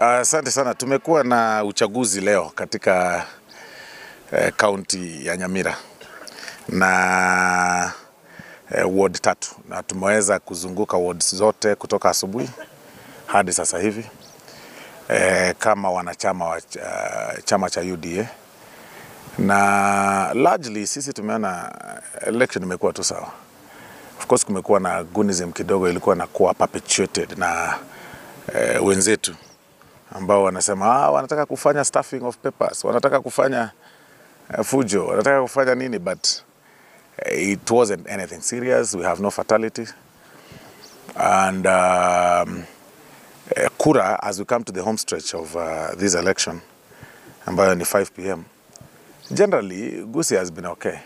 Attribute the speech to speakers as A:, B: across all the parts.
A: Asante sana. Tumekuwa na uchaguzi leo katika kaunti ya Nyamira na ward 3 na tumeweza kuzunguka wards zote kutoka asubuhi hadi sasa hivi kama wanachama wa chama cha UDA, na largely sisi tumeona election imekuwa tu sawa. Of course kumekuwa na gunism kidogo, ilikuwa na kuwa perpetuated na wenzetu ambao wanasema wanataka kufanya stuffing of papers, wanataka kufanya fujo, wanataka kufanya nini, but it wasn't anything serious. We have no fatality. And kura, as we come to the home stretch of this election, ambayo ni 5 p.m, generally Gusii has been okay.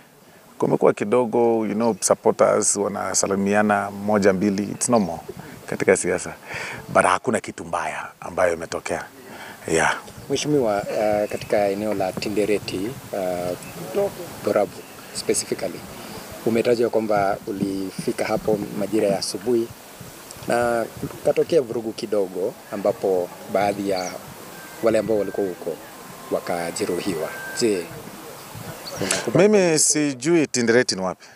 A: Kumekuwa kidogo, supporters wanasalimiana moja mbili, it's normal katika siasa, but hakuna kitu mbaya ambayo imetokea. Yeah.
B: Mheshimiwa, katika eneo la Tindereti, Borabu specifically, umetajwa kwamba ulifika hapo majira ya asubuhi na katokea vurugu kidogo ambapo baadhi ya wale ambao walikuwa huko wakajeruhiwa. Je,
A: mimi sijui Tindereti ni wapi.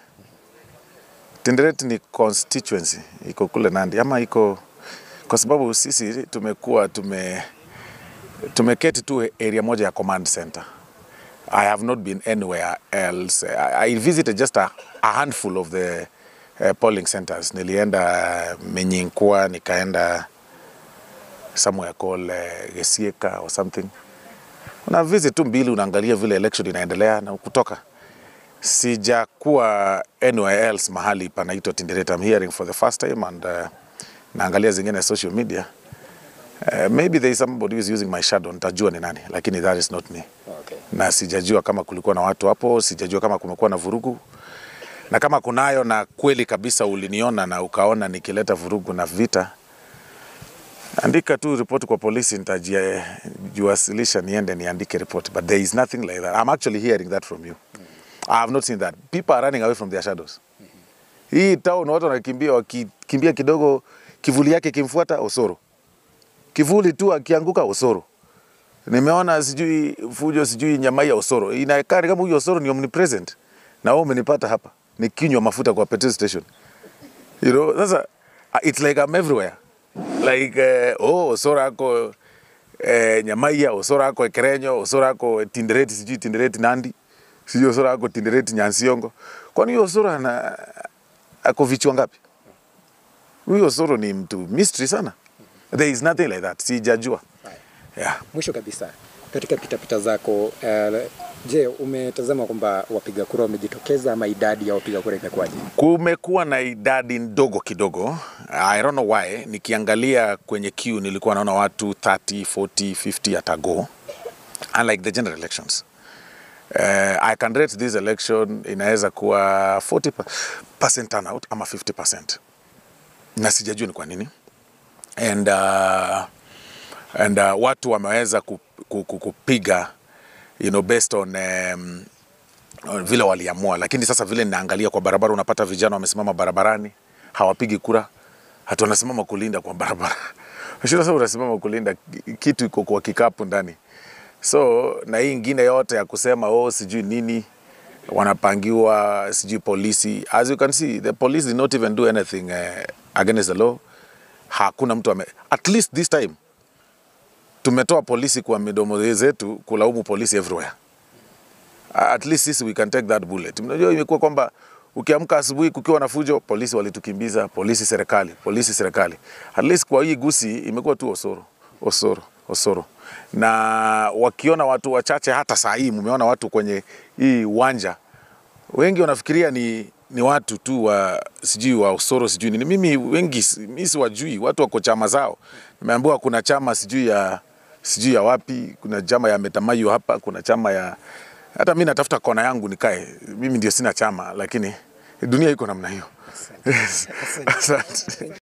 A: Tindereti ni constituency, iko kule Nandi ama iko, kwa sababu sisi tumekuwa tumeketi tu area moja ya command center. I have not been anywhere else. I visited just a handful of the polling centers. Nilienda Menyinkwa, nikaenda somewhere called Gesieka or something. Una visit tu mbili, unaangalia vile election inaendelea na kutoka. Sijakuwa anywhere else mahali panaitwa Tindereti. I'm hearing for the first time and naangalia zingine social media. Maybe there is somebody who is using my shadow, nitajua ni nani, lakini that is not me.
B: Okay.
A: Na sijajua kama kulikuwa na watu hapo, sijajua kama kumekuwa na vurugu. Na kama kunayo na kweli kabisa uliniona na ukaona nikileta vurugu na vita, andika tu report kwa polisi, nitajiwasilisha niende niandike report. But there is nothing like that. I'm actually hearing that from you. I have not seen that. People are running away from their shadows. Hii town watu wanakimbia, wakikimbia kidogo kivuli yake kimfuata Osoro. Kivuli tu akianguka Osoro. Nimeona sijui fujo, sijui nyama ya Osoro. Inakaa kama huyo Osoro ni omnipresent. Na wao umenipata hapa nikinywa mafuta kwa petrol station. Sasa it's like I'm everywhere. Like Osoro ako nyama ya Osoro ako Kerenyo, Osoro ako Tindereti, sijui Tindereti Nandi. Sijui Osoro ako Tindereti Nyansiongo. Kwani huyo Osoro ako vichwa ngapi? Huyo Osoro ni mtu mystery sana. There is nothing like that. Sijajua. Yeah.
B: Mwisho kabisa, katika pitapita zako, je, umetazama kwamba wapiga kura wamejitokeza ama idadi ya wapiga kura imekuwaje?
A: Kumekuwa na idadi ndogo kidogo. I don't know why. Nikiangalia kwenye queue nilikuwa naona watu 30, 40, 50 at a go. Unlike the general elections. I can rate this election inaweza kuwa 40% turnout ama 50%. Na sijajua ni kwa nini. And watu wameweza kupiga based on vile waliamua, lakini sasa vile ninaangalia kwa barabara unapata vijana wamesimama barabarani hawapigi kura, hata wanasimama kulinda kwa barabara. Sasa unasimama kulinda kitu iko kwa kikapu ndani. So na hii ingine yote ya kusema sijui nini wanapangiwa, sijui polisi, as you can see the police did not even do anything against the law. Hakuna mtu at least this time tumetoa polisi kwa midomo zetu kulaumu polisi everywhere. At least sisi we can take that bullet. Mnajua imekuwa kwamba ukiamka asubuhi kukiwa na fujo, polisi walitukimbiza, polisi serikali. At least kwa hii Gusii imekuwa tu Osoro. Na wakiona watu wachache, hata saa hii mumeona watu kwenye hii uwanja, wengi wanafikiria ni watu tu sijui wa Osoro sijui nini. Mimi siwajui, watu wako chama zao. Nimeambiwa kuna chama sijui ya wapi, kuna chama ya Metamayo hapa, kuna chama ya, hata mimi natafuta kona yangu nikae. Mimi ndio sina chama, lakini dunia iko namna hiyo. Asante.